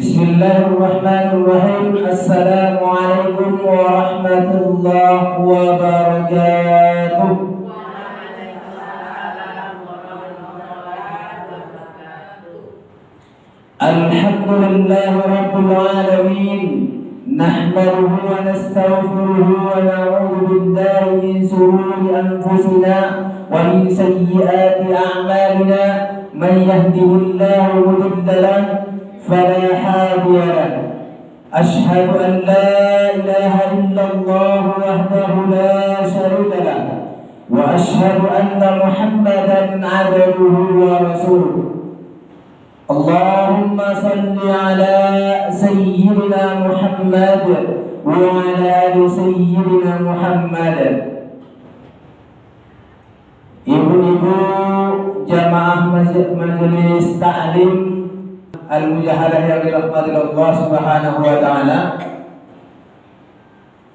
Bismillahirrahmanirrahim. Assalamualaikum warahmatullahi wabarakatuh. Alhamdulillahi rabbil alamin. Nahmaduhu wa nastaghfiruhu wa na'udzu billahi min shururi anfusina wa min sayyiati a'malina. Man yahdihillahu mudilla lahu فلا هادي له. أشهد أن لا إله إلا الله وحده لا شريك له وأشهد أن محمدا عبده ورسوله. اللهم صل على سيدنا محمد وعلى آل سيدنا محمد. Ibu-ibu jamaah majelis taklim Al-Mujahadah yang dirahmati Allah Subhanahu wa Ta'ala.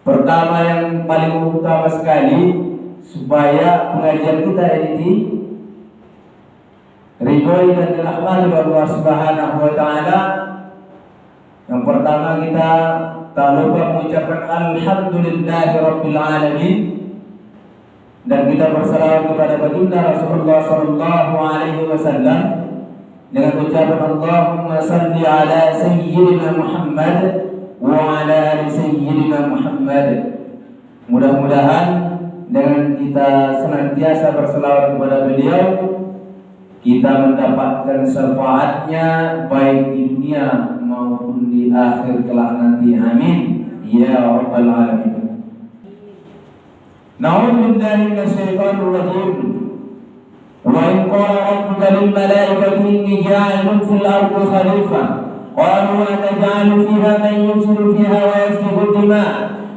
Pertama yang paling utama sekali, supaya pengajian kita ini ridhoi dan dirahmati Allah Subhanahu wa Ta'ala, yang pertama kita tak lupa mengucapkan Alhamdulillahi Rabbil Alamin, dan kita bersalawat kepada baginda Rasulullah Sallallahu Alaihi Wasallam dengan ucapan Allahumma salli ala sayyidina Muhammad wa ala ali sayyidina Muhammad. Mudah-mudahan dengan kita senantiasa berselawat kepada beliau, kita mendapatkan syafaatnya baik di dunia maupun di akhir kelak nanti. Amin ya rabbal alamin. Na'udzu billahi minasyaitonir rajim. وإن قال ربك للملائكة إني جاعل في الأرض خليفة قالوا أتجعل فيها من يفسد فيها ويسفك الدماء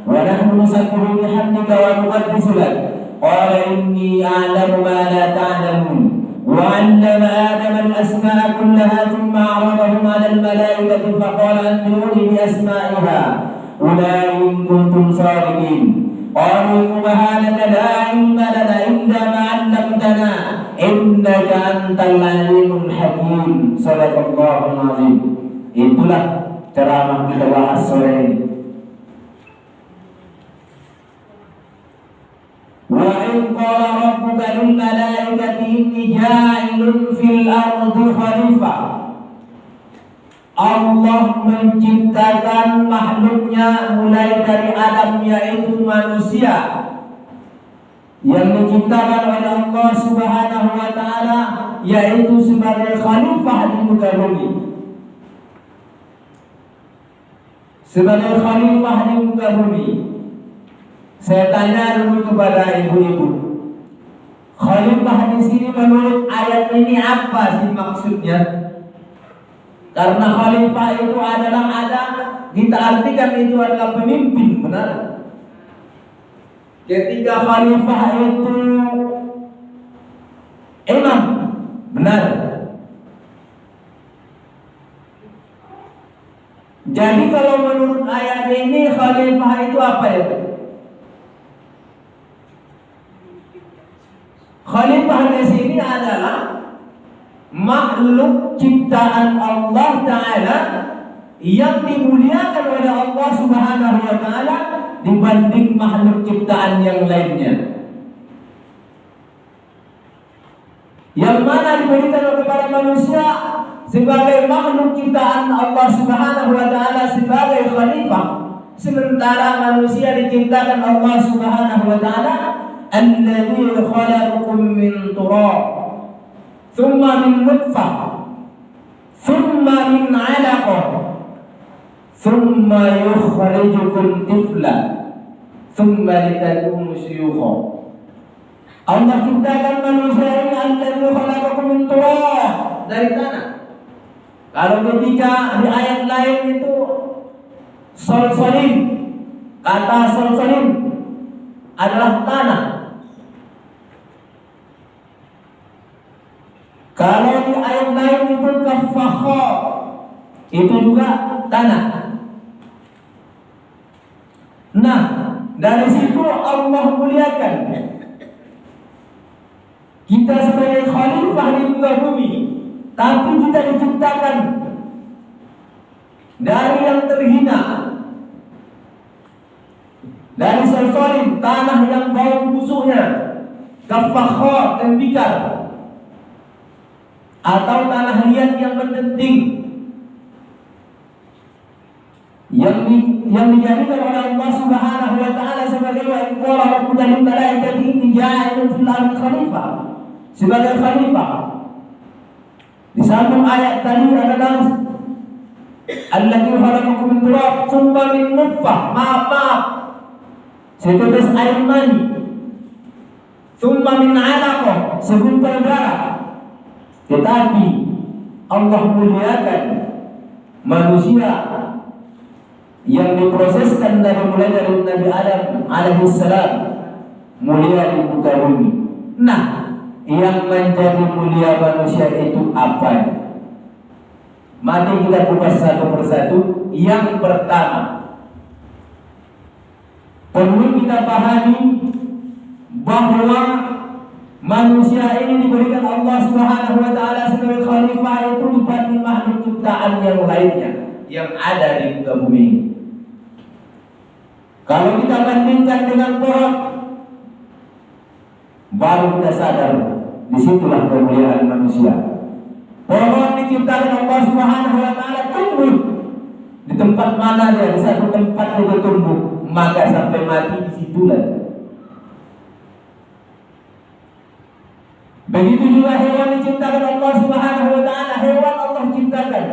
ونحن نسبح بحمدك ونقدس لك قال إني أعلم ما لا تعلمون وعلم آدم الأسماء كلها ثم عرضهم على الملائكة فقال أنبئوني بأسمائها أولئك إن كنتم صادقين قالوا سبحانك لا علم لنا إلا ما علمتنا إنك أنت العليم الحكيم. Sadaqallahul azim. Itulah ceramah kita bahas sore ini. Wa in qala rabbuka lil malaikati inni ja'ilun fil ardi khalifah. Allah menciptakan makhluknya mulai dari Adam, yaitu manusia, yang diciptakan oleh Allah Subhanahu wa Ta'ala, yaitu sebagai khalifah di muka bumi. Sebagai khalifah di muka bumi. Saya tanya dulu kepada ibu-ibu, khalifah di sini menurut ayat ini apa sih maksudnya? Karena khalifah itu adalah ada, kita artikan itu adalah pemimpin, benar? Ketika khalifah itu imam, benar? Jadi kalau menurut ayat ini khalifah itu apa ya? Khalifah di sini adalah makhluk ciptaan Allah Ta'ala yang dimuliakan oleh Allah Subhanahu wa Ta'ala dibanding makhluk ciptaan yang lainnya, yang mana diberikan kepada manusia sebagai makhluk ciptaan Allah Subhanahu wa Ta'ala sebagai khalifah, sementara manusia diciptakan Allah Subhanahu wa Ta'ala alladzi khalaqakum min turab ثم من نطفة ثم من علقة ثم يخرجكم طفلا ثم لتكونوا شيوخا. Allah ciptakan manusia ini alladzi khalaqakum min turab, dari tanah. Kalau ketika di ayat lain itu solsolin, kata solsolin adalah tanah. Kalau di ayat lain itu kafakha, itu juga tanah. Nah, dari situ Allah muliakan kita sebagai khalifah di muka bumi, tapi kita diciptakan dari yang terhina, dari salsalin, tanah yang bau busuknya, kafakhor dan bikar, atau tanah liat yang mendenting, yang dijadikan oleh Allah Subhanahu wa taala sebagai wa qala rabbuka lil malaikati inni ja'ilun fil ardi khalifah, sebagai khalifah. Di satu ayat tadi adalah alladzi khalaqakum min turab tsumma min nutfah, maaf, setetes air mani, tsumma min 'alaqah, segumpal darah. Tetapi Allah muliakan manusia yang diproseskan mulai dari Nabi Adam alaihissalam, mulia di muka bumi. Nah, yang menjadi mulia manusia itu apa? Mari kita kupas satu persatu. Yang pertama, perlu kita pahami bahwa manusia ini diberikan Allah Subhanahu wa taala sebagai khalifah itu dibanding makhluk ciptaan yang lainnya yang ada di muka bumi ini. Kalau kita bandingkan dengan pohon, baru kita sadar disitulah kemuliaan manusia. Pohon diciptakan Allah Subhanahu wa taala tumbuh di tempat mana dia, di satu tempat itu tumbuh, maka sampai mati disitulah. Begitu juga hewan diciptakan Allah Subhanahu wa taala, hewan Allah ciptakan.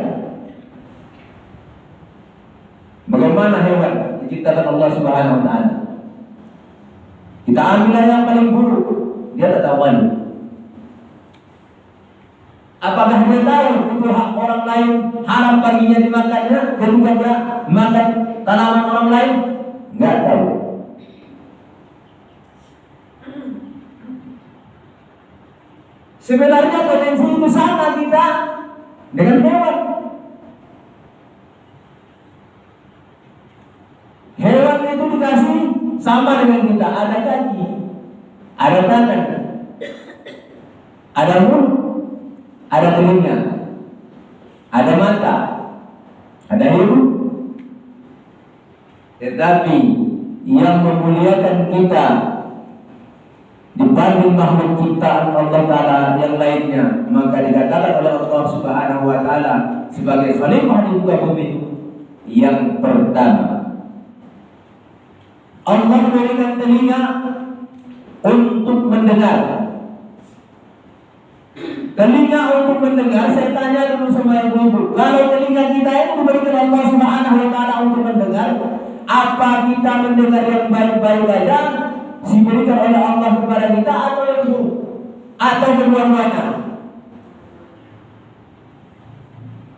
Bagaimana hewan diciptakan Allah Subhanahu wa taala? Kita ambil yang paling buruk, dia tak tahu malu. Apakah dia tahu itu hak orang lain, haram baginya dimakannya, ketika dia makan tanaman orang lain? Enggak tahu. Sebenarnya potensi itu sama kita dengan hewan. Hewan itu dikasih sama dengan kita, ada kaki, ada tangan, ada mulut, ada telinga, ada mata, ada hidung. Tetapi yang memuliakan kita dibanding makhluk ciptaan Allah Ta'ala yang lainnya, maka dikatakan oleh Allah Subhanahu wa Ta'ala sebagai khalifah di muka bumi. Yang pertama, Allah memberikan telinga untuk mendengar. Telinga untuk mendengar, saya tanya dulu sama ibu-ibu, kalau telinga kita itu diberikan Allah Subhanahu wa taala untuk mendengar, apa kita mendengar yang baik-baik saja diberikan oleh Allah kepada kita, atau yang buruk, atau kedua-duanya?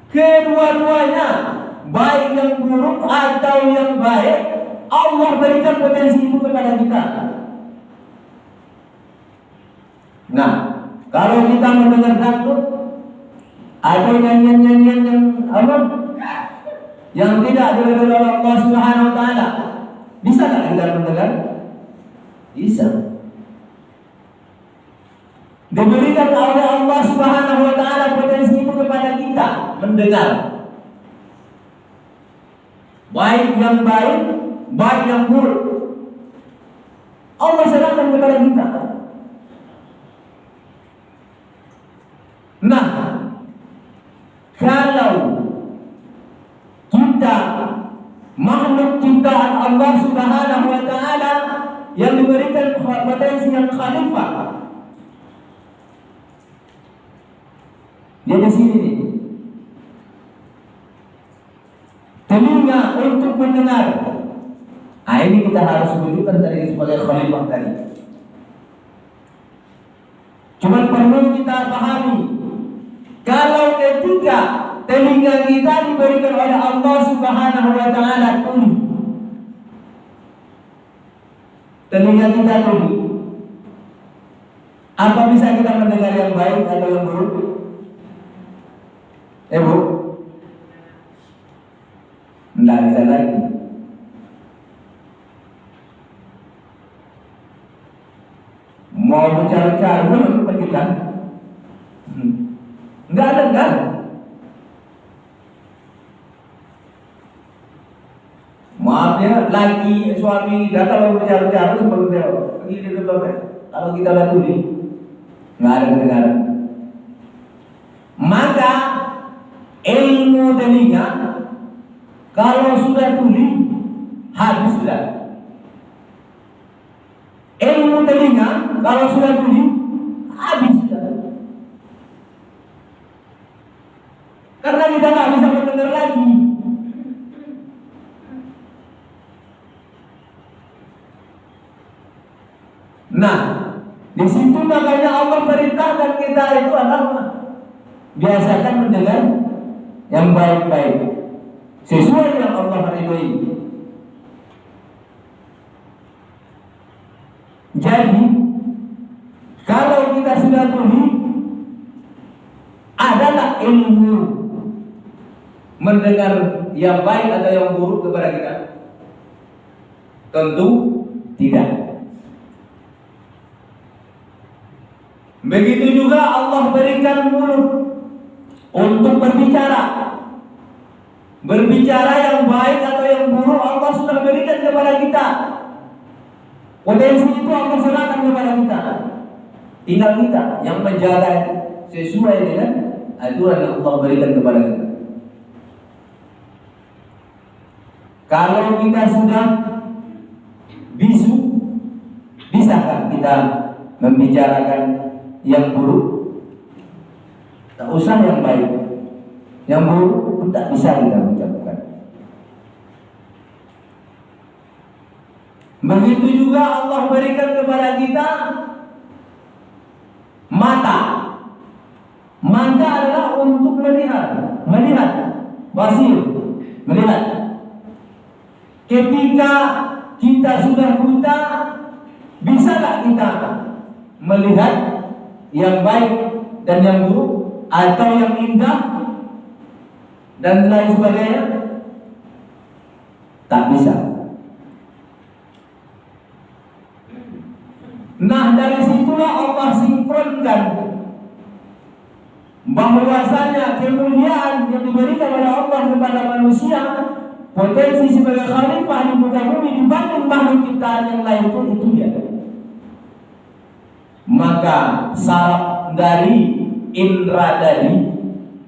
Kedua-duanya, baik yang buruk atau yang baik, Allah berikan potensi itu kepada kita. Nah, kalau kita mendengar dangdut atau nyanyian-nyanyian yang apa, yang tidak diridhoi oleh Allah Subhanahu wa taala, bisa tak kita mendengar? Bisa. Diberikan oleh Allah Subhanahu wa taala potensi itu kepada kita mendengar. Baik yang baik, baik yang buruk, Allah serahkan kepada kita. Nah, kalau kita makhluk ciptaan Allah Subhanahu wa taala yang diberikan potensi yang khalifah, dia di sini nih. Telinga untuk mendengar. Nah, ini kita harus menunjukkan tadi sebagai khalifah tadi. Cuma perlu kita pahami, kalau ketika telinga kita diberikan oleh Allah Subhanahu wa taala tuli, telinga kita tuli, apa bisa kita mendengar yang baik atau yang buruk? Bu? Tidak bisa lagi. Mau bicara-bicara pun kita enggak ada. Maaf ya, lagi suami kita kalau bicara-bicara seperti itu, begini dulu. Kalau kita lihat tuli, nggak ada kedengaran. Maka ilmu telinga kalau sudah tuli habis sudah. Ilmu telinga kalau sudah tuli habis sudah. Karena kita nggak bisa mendengar lagi. Nah, di situ makanya Allah perintahkan kita itu adalah biasakan mendengar yang baik-baik sesuai yang Allah ridhoi. Jadi kalau kita sudah tuli adalah ilmu mendengar yang baik atau yang buruk kepada kita? Tentu tidak. Begitu juga Allah berikan mulut untuk berbicara. Berbicara yang baik atau yang buruk Allah sudah berikan kepada kita. Potensi itu Allah serahkan kepada kita. Tinggal kita yang menjaga sesuai dengan aturan yang Allah berikan kepada kita. Kalau kita sudah bisu, bisakah kita membicarakan yang buruk? Tak usah yang baik, yang buruk pun tak bisa kita ucapkan. Begitu juga Allah berikan kepada kita mata. Mata adalah untuk melihat, basir, melihat. Ketika kita sudah buta, bisakah kita melihat yang baik dan yang buruk atau yang indah dan lain sebagainya? Tak bisa. Nah, dari situlah Allah sinkronkan bahwasanya kemuliaan yang diberikan oleh Allah kepada manusia, potensi sebagai khalifah di muka bumi dibanding makhluk ciptaan yang lain pun itu dia. Maka saraf dari indra tadi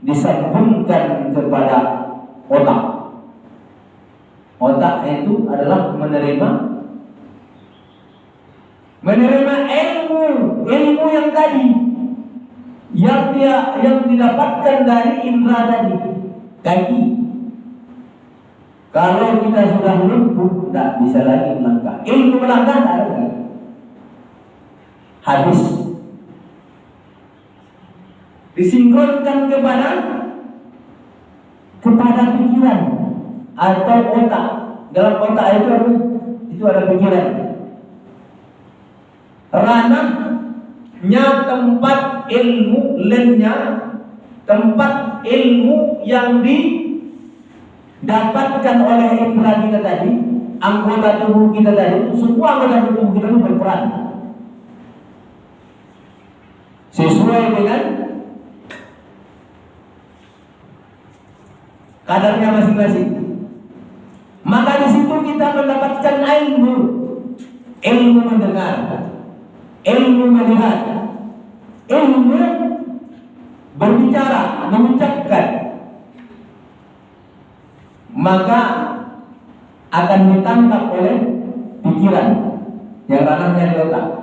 disambungkan kepada otak. Otak itu adalah menerima ilmu yang tadi yang didapatkan dari indra tadi, kaki. Kalau kita sudah lumpuh, tidak bisa lagi melangkah. Ilmu melangkah tidak ada lagi. Habis. Disinkronkan kepada pikiran atau otak. Dalam otak itu ada pikiran. Ranahnya tempat ilmu, lennya tempat ilmu yang didapatkan oleh indra kita tadi, anggota tubuh kita tadi, semua anggota tubuh kita itu berperan sesuai dengan kadarnya masing-masing. Maka di situ kita mendapatkan ilmu mendengar, ilmu melihat, ilmu berbicara, mengucapkan. Maka akan ditangkap oleh pikiran yang ranahnya di otak.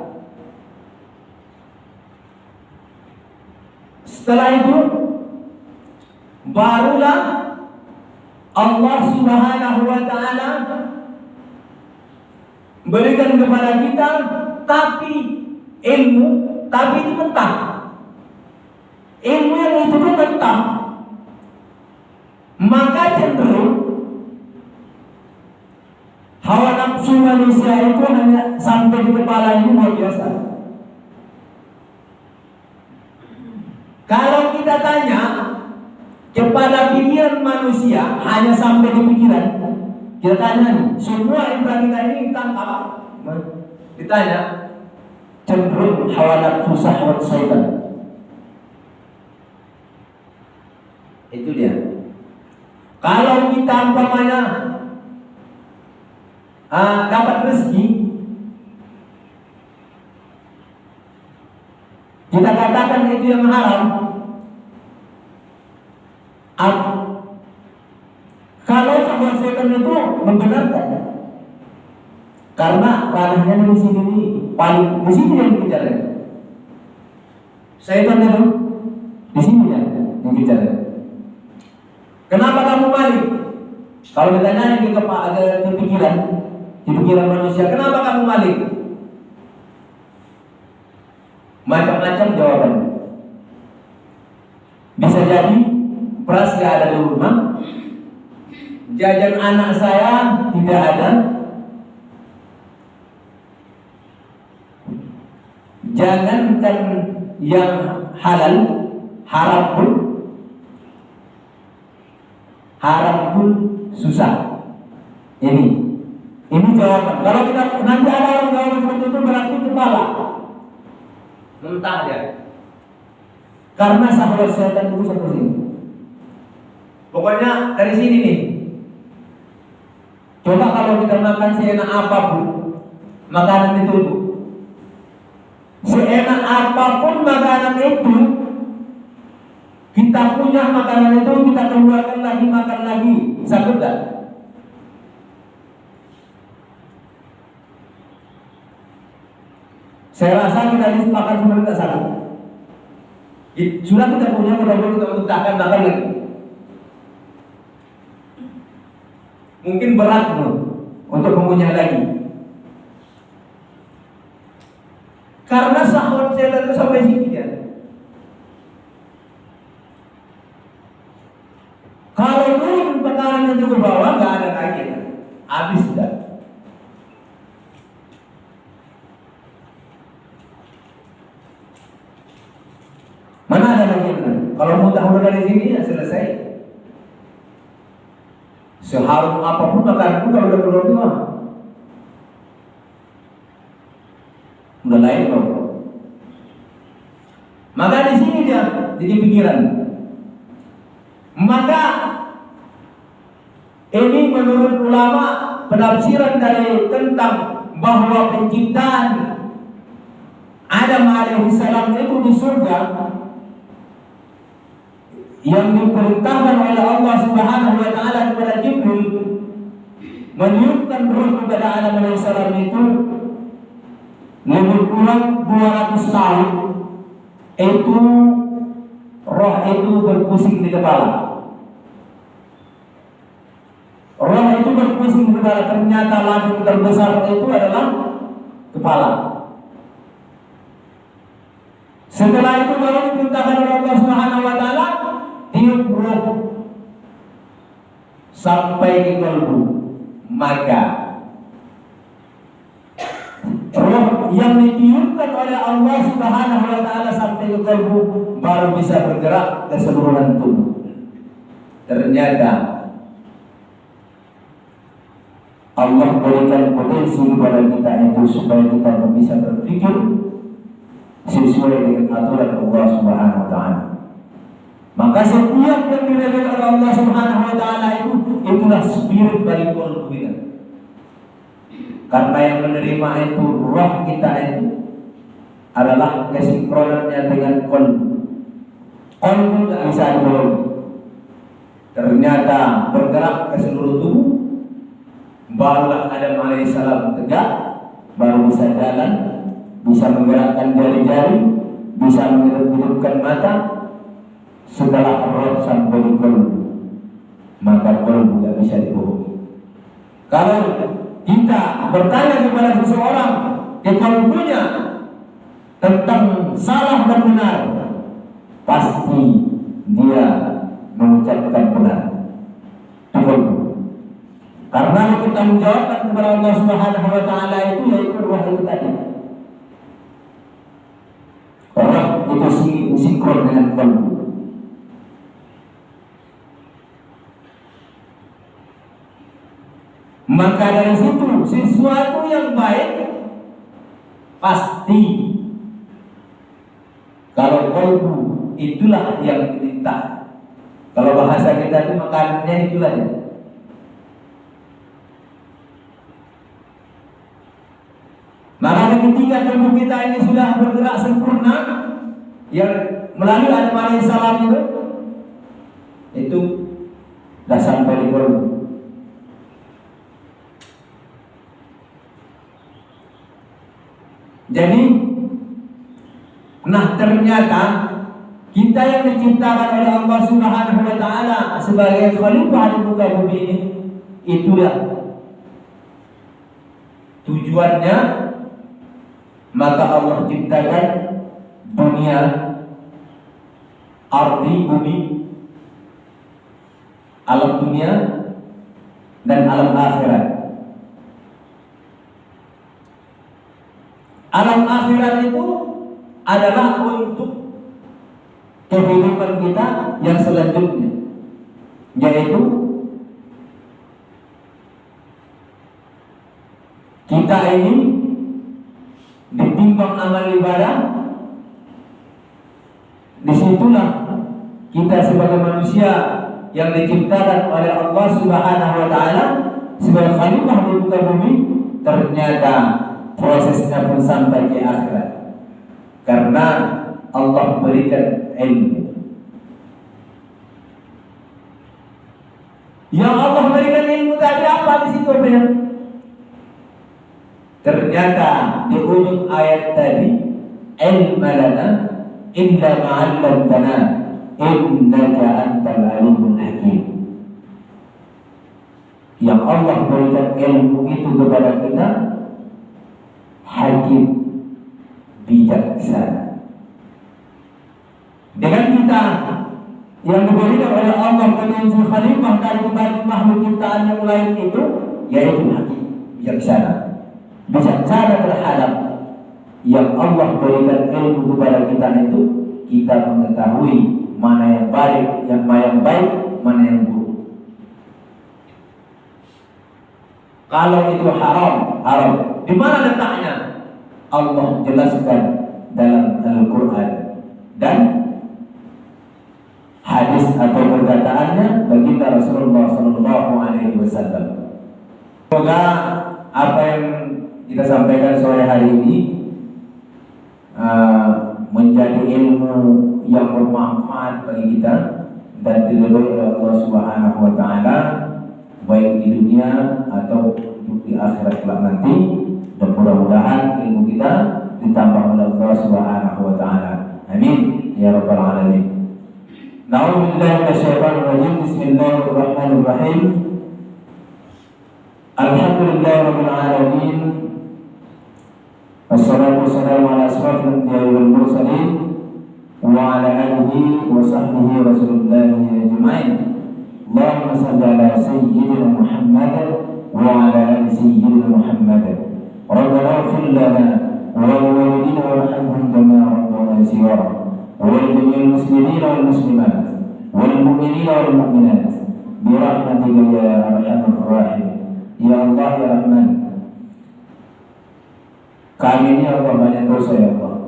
Setelah itu barulah Allah Subhanahu wa ta'ala berikan kepada kita ilmu, tapi itu mentah. Ilmu yang itu mentah. Maka cenderung hawa nafsu manusia itu hanya sampai di kepala ini luar biasa. Kalau kita tanya kepada pikiran manusia hanya sampai di pikiran, kita tanya nih, semua indra kita ini tentang apa? Ditanya, cenderung hawa nafsu syahwat syaitan. Itu dia. Kalau kita umpamanya dapat rezeki, kita katakan itu yang haram. Kalau sahabat setan itu membenarkan, karena ranahnya di sini paling di sini yang dikejar. Setan itu di sini yang dikejar. Kenapa kamu maling? Kalau ditanya di pikiran manusia, kenapa kamu maling? Macam-macam jawaban. Bisa jadi beras gak ada di rumah, jajan anak saya tidak ada, jangankan yang halal, haram pun susah. Ini jawaban. Kalau kita nanti ada orang jawab seperti itu, berarti kepala mentah dia. Karena sahabat setan itu seperti ini. Pokoknya dari sini nih. Coba kalau kita makan seenak apapun makanan itu, seenak apapun makanan itu, kita punya makanan itu, kita keluarkan lagi, makan lagi, sakit tak? Saya rasa kita makan sebenarnya tak sakit. Sudah kita punya, mudah-mudahan kita muntahkan, makan lagi. Mungkin berat untuk mengunyah lagi. Karena sahwat setan itu sampai sini ya. Kalau turun tekanan itu ke bawah, nggak ada lagi, habis sudah. Mana ada lagi? Kalau muntah-muntah dari sini ya selesai. Seharum apapun makananku kalau udah keluar itu udah lain loh. Maka di sini dia jadi pikiran. Maka ini menurut ulama penafsiran dari tentang bahwa penciptaan Adam alaihissalam itu di surga yang diperintahkan oleh Allah Subhanahu wa taala kepada Jibril meniupkan ruh kepada Adam alaihissalam itu lebih kurang 200 tahun. Itu roh itu berpusing di kepala. Roh itu berpusing di kepala. Ternyata ladang terbesar itu adalah kepala. Setelah itu baru diperintahkan oleh Allah Subhanahu wa taala tiup roh sampai di kalbu. Maka roh yang ditiupkan oleh Allah Subhanahu wa taala sampai ke kalbu baru bisa bergerak ke seluruh tubuh. Ternyata Allah berikan potensi kepada kita itu supaya kita bisa berpikir sesuai dengan aturan Allah Subhanahu wa taala. Maka setiap yang dilakukan oleh Allah Subhanahu wa taala itulah spirit dari kalbu kita. Karena yang menerima itu roh kita itu adalah kesinkronannya dengan kalbu. Kalbu tidak bisa dibohongi. Ternyata bergerak ke seluruh tubuh. Barulah Adam alaihissalam tegak, baru bisa jalan, bisa menggerakkan jari-jari, bisa menghidupkan mata. Setelah roh sampai di kalbu, maka kalbu tidak bisa dibohongi. Kalau kita bertanya kepada seseorang di kalbunya tentang salah dan benar, pasti dia mengucapkan benar. Karena kita menjawabkan kepada Allah Subhanahu wa taala itu yaitu roh itu tadi. Roh itu sinkron dengan kalbu. Maka dari situ sesuatu yang baik pasti kalau kalbu itulah yang diminta. Kalau bahasa kita itu makanannya itulah ya. ketika tubuh kita ini sudah bergerak sempurna, yang melalui Adam alaihissalam itu sudah sampai di kolbu. Jadi, nah ternyata kita yang diciptakan oleh Allah Subhanahu wa Ta'ala sebagai khalifah di muka bumi ini, itulah tujuannya. Maka Allah ciptakan dunia, ardi, bumi, alam dunia dan alam akhirat. Alam akhirat itu adalah untuk kehidupan kita yang selanjutnya, yaitu kita ini ditimbang amal ibadah. Disitulah kita sebagai manusia yang diciptakan oleh Allah Subhanahu wa Ta'ala sebagai khalifah di muka bumi, ternyata prosesnya pun sampai ke akhirat, karena Allah berikan ilmu. Yang Allah berikan ilmu tadi apa di situ? Ternyata di ujung ayat tadi, ilma lana illa ma'allamtana innaka antal alimul hakim. Yang Allah berikan ilmu itu kepada kita, hakim, bijaksana. Dengan kita yang diberikan oleh Allah menjadi khalifah dari makhluk ciptaan yang lain itu, yaitu hakim, bijaksana. Bijaksana terhadap yang Allah berikan ilmu kepada kita itu, kita mengetahui mana yang baik, mana yang buruk. Kalau itu haram, haram. Di mana letaknya? Allah jelaskan dalam Al-Quran dan hadis atau perkataannya baginda Rasulullah SAW. Semoga apa yang kita sampaikan sore hari ini menjadi ilmu yang bermanfaat bagi kita dan diridhoi oleh Allah Subhanahu wa Ta'ala, baik di dunia atau di akhirat kelak nanti. Dan mudah-mudahan ilmu kita ditambah oleh Allah Subhanahu wa Ta'ala. Amin ya rabbal alamin. Na'udzubillahi minasyaitonir rajim. Bismillahirrahmanirrahim. Alhamdulillahirabbil alamin. Wassalatu wassalamu ala asyrafil anbiya'i wal mursalin wa ala alihi wa sahbihi rasulillahi ajma'in. Allahumma shalli ala sayyidina Muhammad wa ala ali sayyidina Muhammad. Rabbana ighfir lana wa liwalidina warhamhum kama rabbawna shighara wa lil muslimina wal muslimat wal mu'minina wal mu'minat bi rahmatika ya arhamar rahimin. Ya Allah ya Rahman, kami ini Allah banyak dosa ya Allah.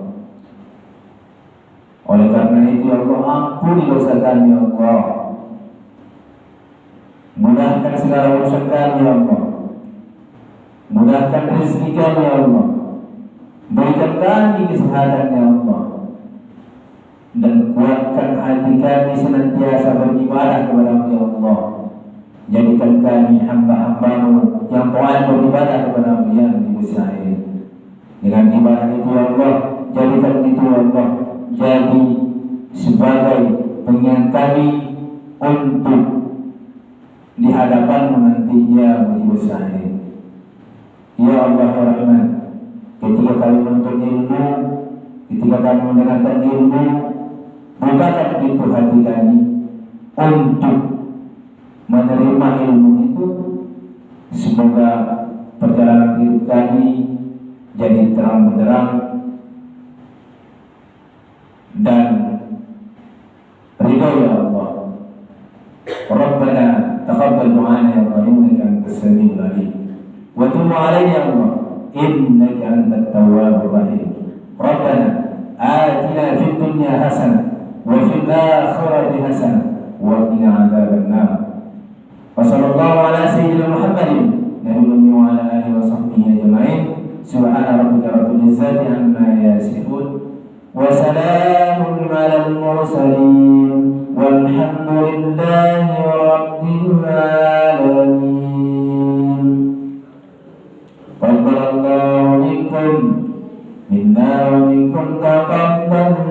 Oleh karena itu ya Allah, ampuni dosa kami ya Allah. Mudahkan segala urusan kami ya Allah. Mudahkan rezeki kami ya Allah. Berikan kami kesehatan ya Allah. Dan kuatkan hati kami senantiasa beribadah kepada-Mu ya Allah. Jadikan kami hamba-hamba-Mu yang taat beribadah kepada-Mu yang dibesarkan. Dengan ibadah itu ya Allah, jadikan itu ya Allah jadi sebagai pengingat kami untuk di hadapan-Mu nantinya dibesarkan. Ya Allah ya Rahman, ketika kami menuntut ilmu, ketika kami mendengarkan ilmu, bukakan pintu hati kami untuk menerima ilmu itu. Semoga perjalanan hidup kami jadi terang benderang dan ridho ya Allah. Rabbana taqabbal du'ana ya Allah, innaka antas samiul alim. Wa tub 'alaina ya Allah, innaka antat tawwabur rahim. Rabbana atina fid dunya hasanah wa fil akhirati hasanah wa qina 'adzabannar. Wa sallallahu ala sayyidina Muhammadin nabiyyi wa ala alihi wa sahbihi ajma'in. Subhana rabbika rabbil izzati amma yasifun wa salamun alal mursalin walhamdulillahi rabbil alamin. Taqabbalallahu minkum minna wa minkum taqabbal